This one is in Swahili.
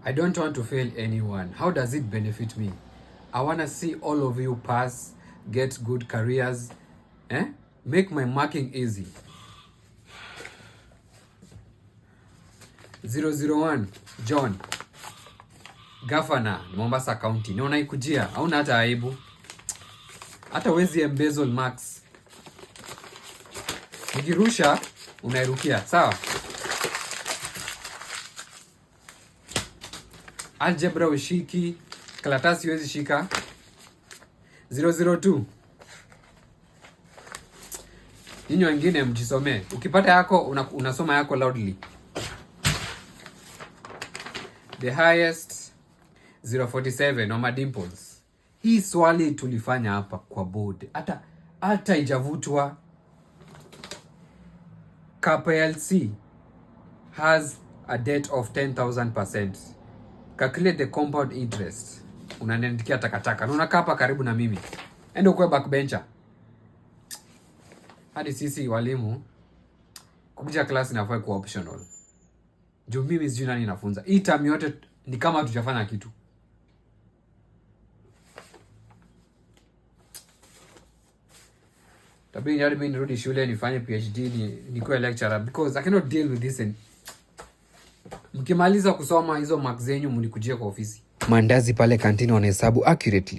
I don't want to fail anyone. How does it benefit me? I want to see all of you pass, get good careers, make my marking easy. 001 John, Governor Mombasa County. Naona ikujia, hauna hata aibu. Hata wezi embezzle marks. Nikirusha unairukia, sawa? Algebra ushiki, karatasi wezi shika. 002. Ninyi wengine mjisomee. Ukipata yako unasoma yako loudly. The highest 047 Oma Dimples. Hii swali tulifanya hapa kwa board. Hata ijavutwa. KPLC has a debt of 10,000%. Calculate the compound interest. Unaniandikia takataka. Na unakaa hapa karibu na mimi. Enda ukwe backbencher. Hadi sisi walimu kukuja class inafaa kuwa optional. Juu mimi sijui nani nafunza. Hii term yote ni kama tujafanya kitu. Tabidi mimi nirudi shule nifanye PhD nikuwe lecturer because I cannot deal with this. Mkimaliza kusoma hizo marks zenyu mnikujie kwa ofisi. Mandazi pale kantini wanahesabu accurately.